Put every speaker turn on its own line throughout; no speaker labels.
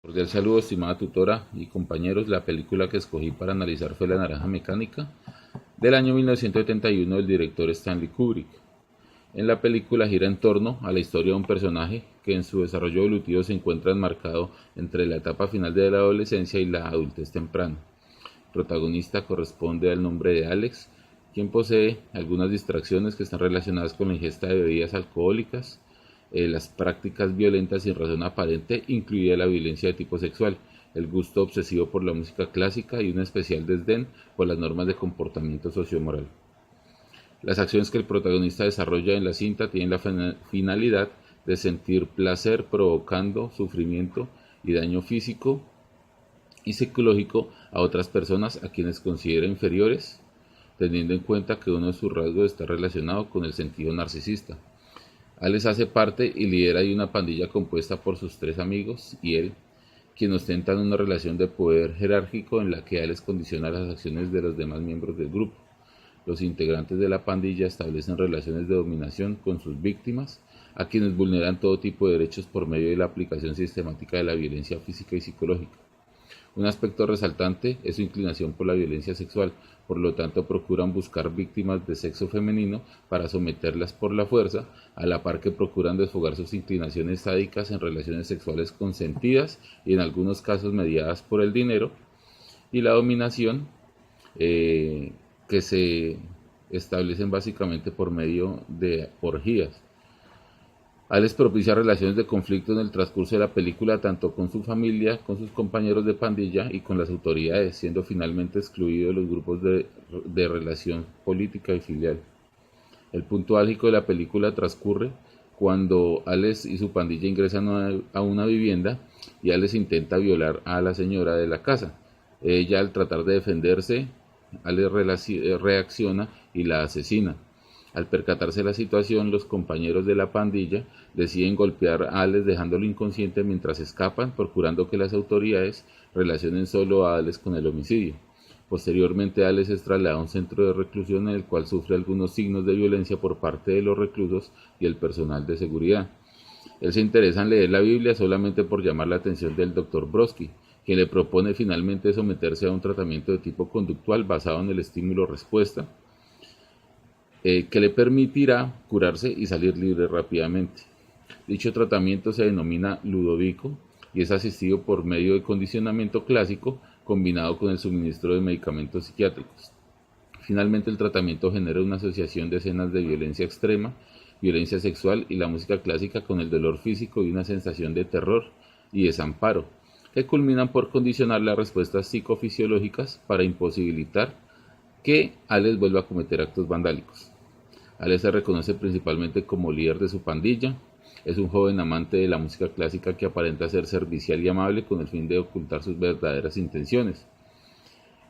Cordial saludo, estimada tutora y compañeros. La película que escogí para analizar fue La Naranja Mecánica, del año 1971 del director Stanley Kubrick. En la película gira en torno a la historia de un personaje que en su desarrollo evolutivo se encuentra enmarcado entre la etapa final de la adolescencia y la adultez temprana. El protagonista corresponde al nombre de Alex, quien posee algunas distracciones que están relacionadas con la ingesta de bebidas alcohólicas, las prácticas violentas sin razón aparente, incluida la violencia de tipo sexual, el gusto obsesivo por la música clásica y un especial desdén por las normas de comportamiento sociomoral. Las acciones que el protagonista desarrolla en la cinta tienen la finalidad de sentir placer provocando sufrimiento y daño físico y psicológico a otras personas a quienes considera inferiores, teniendo en cuenta que uno de sus rasgos está relacionado con el sentido narcisista. Alex hace parte y lidera de una pandilla compuesta por sus tres amigos y él, quien ostentan una relación de poder jerárquico en la que Alex condiciona las acciones de los demás miembros del grupo. Los integrantes de la pandilla establecen relaciones de dominación con sus víctimas, a quienes vulneran todo tipo de derechos por medio de la aplicación sistemática de la violencia física y psicológica. Un aspecto resaltante es su inclinación por la violencia sexual, por lo tanto procuran buscar víctimas de sexo femenino para someterlas por la fuerza, a la par que procuran desfogar sus inclinaciones sádicas en relaciones sexuales consentidas y en algunos casos mediadas por el dinero y la dominación, que se establecen básicamente por medio de orgías. Alex propicia relaciones de conflicto en el transcurso de la película tanto con su familia, con sus compañeros de pandilla y con las autoridades, siendo finalmente excluido de los grupos de relación política y filial. El punto álgico de la película transcurre cuando Alex y su pandilla ingresan a una vivienda y Alex intenta violar a la señora de la casa. Ella, al tratar de defenderse, Alex reacciona y la asesina. Al percatarse de la situación, los compañeros de la pandilla deciden golpear a Alex dejándolo inconsciente mientras escapan, procurando que las autoridades relacionen solo a Alex con el homicidio. Posteriormente, Alex es trasladado a un centro de reclusión en el cual sufre algunos signos de violencia por parte de los reclusos y el personal de seguridad. Él se interesa en leer la Biblia solamente por llamar la atención del Dr. Brodsky, quien le propone finalmente someterse a un tratamiento de tipo conductual basado en el estímulo-respuesta, que le permitirá curarse y salir libre rápidamente. Dicho tratamiento se denomina Ludovico y es asistido por medio de condicionamiento clásico combinado con el suministro de medicamentos psiquiátricos. Finalmente, el tratamiento genera una asociación de escenas de violencia extrema, violencia sexual y la música clásica con el dolor físico y una sensación de terror y desamparo, que culminan por condicionar las respuestas psicofisiológicas para imposibilitar que Alex vuelva a cometer actos vandálicos. Alex se reconoce principalmente como líder de su pandilla. Es un joven amante de la música clásica que aparenta ser servicial y amable con el fin de ocultar sus verdaderas intenciones.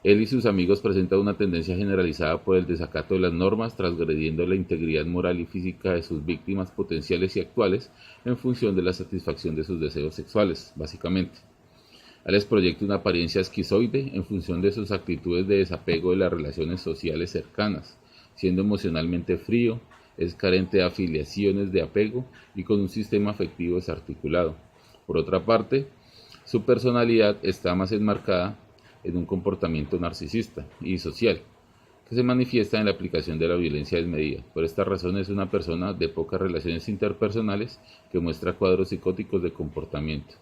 Él y sus amigos presentan una tendencia generalizada por el desacato de las normas, transgrediendo la integridad moral y física de sus víctimas potenciales y actuales en función de la satisfacción de sus deseos sexuales, básicamente. Alex proyecta una apariencia esquizoide en función de sus actitudes de desapego de las relaciones sociales cercanas, siendo emocionalmente frío, es carente de afiliaciones de apego y con un sistema afectivo desarticulado. Por otra parte, su personalidad está más enmarcada en un comportamiento narcisista y social, que se manifiesta en la aplicación de la violencia desmedida. Por esta razón es una persona de pocas relaciones interpersonales que muestra cuadros psicóticos de comportamiento.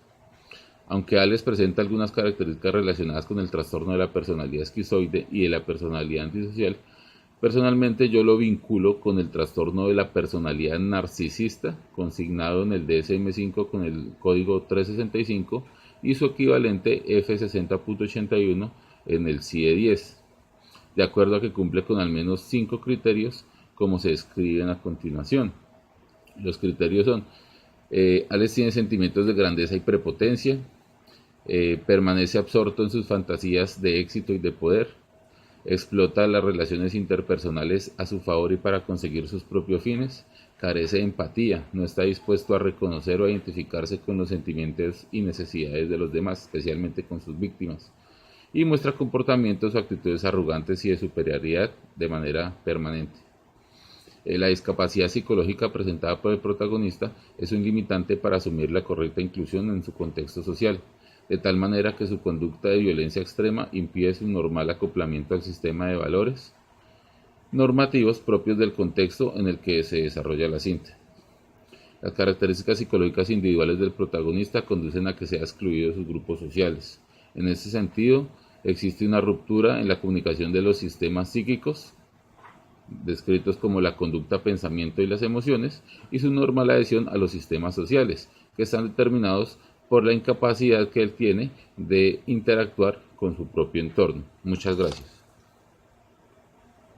Aunque Alex presenta algunas características relacionadas con el trastorno de la personalidad esquizoide y de la personalidad antisocial, personalmente yo lo vinculo con el trastorno de la personalidad narcisista, consignado en el DSM-5 con el código 365 y su equivalente F60.81 en el CIE-10, de acuerdo a que cumple con al menos 5 criterios como se describen a continuación. Los criterios son: Alex tiene sentimientos de grandeza y prepotencia, permanece absorto en sus fantasías de éxito y de poder, explota las relaciones interpersonales a su favor y para conseguir sus propios fines, carece de empatía, no está dispuesto a reconocer o a identificarse con los sentimientos y necesidades de los demás, especialmente con sus víctimas, y muestra comportamientos o actitudes arrogantes y de superioridad de manera permanente. La discapacidad psicológica presentada por el protagonista es un limitante para asumir la correcta inclusión en su contexto social. de tal manera que su conducta de violencia extrema impide su normal acoplamiento al sistema de valores normativos propios del contexto en el que se desarrolla la cinta. Las características psicológicas individuales del protagonista conducen a que sea excluido de sus grupos sociales. En este sentido, existe una ruptura en la comunicación de los sistemas psíquicos, descritos como la conducta, pensamiento y las emociones, y su normal adhesión a los sistemas sociales, que están determinados por la incapacidad que él tiene de interactuar con su propio entorno. Muchas gracias.